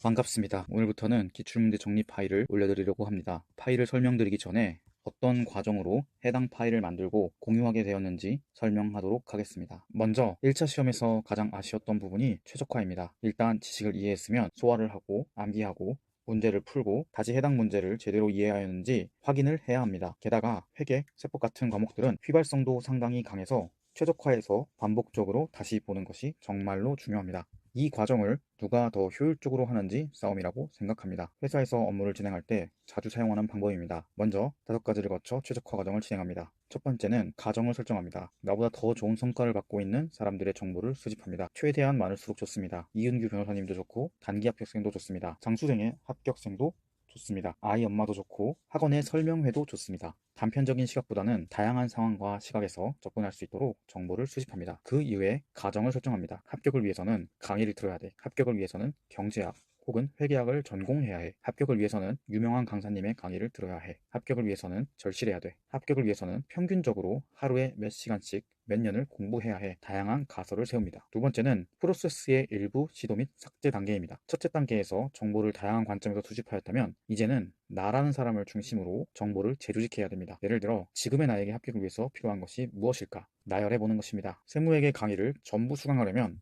반갑습니다. 오늘부터는 기출문제 정리 파일을 올려드리려고 합니다. 파일을 설명드리기 전에 어떤 과정으로 해당 파일을 만들고 공유하게 되었는지 설명하도록 하겠습니다. 먼저 1차 시험에서 가장 아쉬웠던 부분이 최적화입니다. 일단 지식을 이해했으면 소화를 하고 암기하고 문제를 풀고 다시 해당 문제를 제대로 이해하였는지 확인을 해야 합니다. 게다가 회계, 세법 같은 과목들은 휘발성도 상당히 강해서 최적화해서 반복적으로 다시 보는 것이 정말로 중요합니다. 이 과정을 누가 더 효율적으로 하는지 싸움이라고 생각합니다. 회사에서 업무를 진행할 때 자주 사용하는 방법입니다. 먼저 5가지를 거쳐 최적화 과정을 진행합니다. 첫 번째는 가정을 설정합니다. 나보다 더 좋은 성과를 받고 있는 사람들의 정보를 수집합니다. 최대한 많을수록 좋습니다. 이은규 변호사님도 좋고 단기 합격생도 좋습니다. 장수생의 합격생도 좋습니다. 아이 엄마도 좋고 학원의 설명회도 좋습니다. 단편적인 시각보다는 다양한 상황과 시각에서 접근할 수 있도록 정보를 수집합니다. 그 이외에 가정을 설정합니다. 합격을 위해서는 강의를 들어야 돼. 합격을 위해서는 경제학 혹은 회계학을 전공해야 해. 합격을 위해서는 유명한 강사님의 강의를 들어야 해. 합격을 위해서는 절실해야 돼. 합격을 위해서는 평균적으로 하루에 몇 시간씩 몇 년을 공부해야 해. 다양한 가설을 세웁니다. 두 번째는 프로세스의 일부 시도 및 삭제 단계입니다. 첫째 단계에서 정보를 다양한 관점에서 수집하였다면 이제는 나라는 사람을 중심으로 정보를 재조직해야 됩니다. 예를 들어 지금의 나에게 합격을 위해서 필요한 것이 무엇일까? 나열해 보는 것입니다. 세무회계 강의를 전부 수강하려면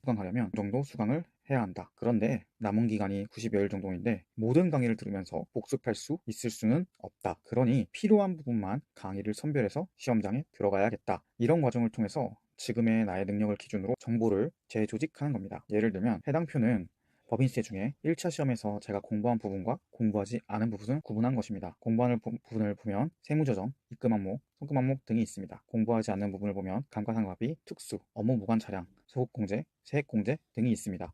이 정도 수강을 해야 한다. 그런데 남은 기간이 90여일 정도인데 모든 강의를 들으면서 복습할 수 있을 수는 없다. 그러니 필요한 부분만 강의를 선별해서 시험장에 들어가야겠다. 이런 과정을 통해서 지금의 나의 능력을 기준으로 정보를 재조직하는 겁니다. 예를 들면 해당 표는 법인세 중에 1차 시험에서 제가 공부한 부분과 공부하지 않은 부분을 구분한 것입니다. 공부하는 부분을 보면 세무조정, 입금 항목, 송금 항목 등이 있습니다. 공부하지 않는 부분을 보면 감가상각비, 특수, 업무 무관 차량, 소득공제, 세액공제 등이 있습니다.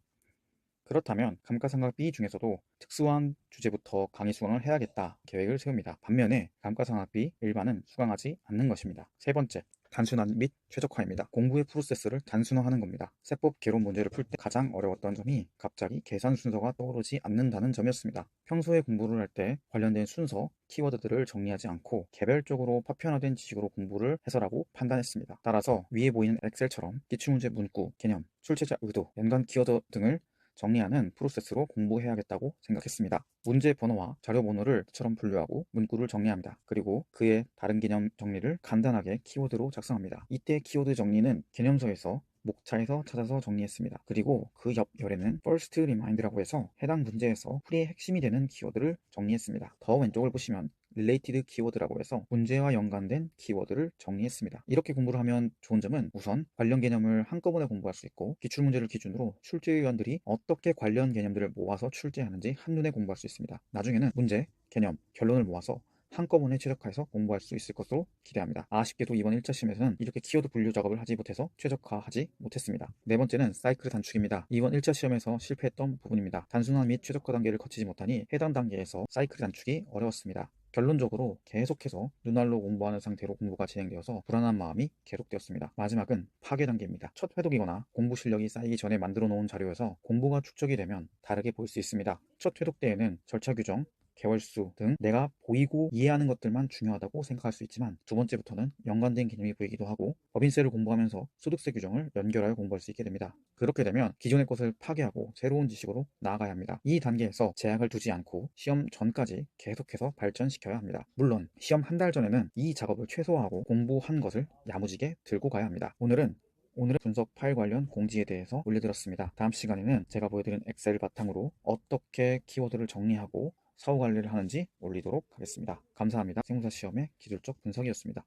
그렇다면 감가상각비 중에서도 특수한 주제부터 강의 수강을 해야겠다 계획을 세웁니다. 반면에 감가상각비 일반은 수강하지 않는 것입니다. 세 번째, 단순화 및 최적화입니다. 공부의 프로세스를 단순화하는 겁니다. 세법 개론 문제를 풀 때 가장 어려웠던 점이 갑자기 계산 순서가 떠오르지 않는다는 점이었습니다. 평소에 공부를 할 때 관련된 순서, 키워드들을 정리하지 않고 개별적으로 파편화된 지식으로 공부를 해서라고 판단했습니다. 따라서 위에 보이는 엑셀처럼 기출문제 문구, 개념, 출제자 의도, 연관 키워드 등을 정리하는 프로세스로 공부해야겠다고 생각했습니다. 문제 번호와 자료 번호를 처럼 분류하고 문구를 정리합니다. 그리고 그의 다른 개념 정리를 간단하게 키워드로 작성합니다. 이때 키워드 정리는 개념서에서 목차에서 찾아서 정리했습니다. 그리고 그 옆 열에는 first remind라고 해서 해당 문제에서 풀이의 핵심이 되는 키워드를 정리했습니다. 더 왼쪽을 보시면 related 키워드라고 해서 문제와 연관된 키워드를 정리했습니다. 이렇게 공부를 하면 좋은 점은 우선 관련 개념을 한꺼번에 공부할 수 있고 기출문제를 기준으로 출제위원들이 어떻게 관련 개념들을 모아서 출제하는지 한눈에 공부할 수 있습니다. 나중에는 문제, 개념, 결론을 모아서 한꺼번에 최적화해서 공부할 수 있을 것으로 기대합니다. 아쉽게도 이번 1차 시험에서는 이렇게 키워드 분류 작업을 하지 못해서 최적화하지 못했습니다. 네 번째는 사이클 단축입니다. 이번 1차 시험에서 실패했던 부분입니다. 단순화 및 최적화 단계를 거치지 못하니 해당 단계에서 사이클 단축이 어려웠습니다. 결론적으로 계속해서 눈알로 공부하는 상태로 공부가 진행되어서 불안한 마음이 계속되었습니다. 마지막은 파괴 단계입니다. 첫 회독이거나 공부 실력이 쌓이기 전에 만들어 놓은 자료여서 공부가 축적이 되면 다르게 보일 수 있습니다. 첫 회독 때에는 절차 규정, 개월수 등 내가 보이고 이해하는 것들만 중요하다고 생각할 수 있지만 두 번째부터는 연관된 개념이 보이기도 하고 법인세를 공부하면서 소득세 규정을 연결하여 공부할 수 있게 됩니다. 그렇게 되면 기존의 것을 파괴하고 새로운 지식으로 나아가야 합니다. 이 단계에서 제약을 두지 않고 시험 전까지 계속해서 발전시켜야 합니다. 물론 시험 한 달 전에는 이 작업을 최소화하고 공부한 것을 야무지게 들고 가야 합니다. 오늘은 분석 파일 관련 공지에 대해서 올려드렸습니다. 다음 시간에는 제가 보여드린 엑셀 바탕으로 어떻게 키워드를 정리하고 사후 관리를 하는지 올리도록 하겠습니다. 감사합니다. 세무사 시험의 기술적 분석이었습니다.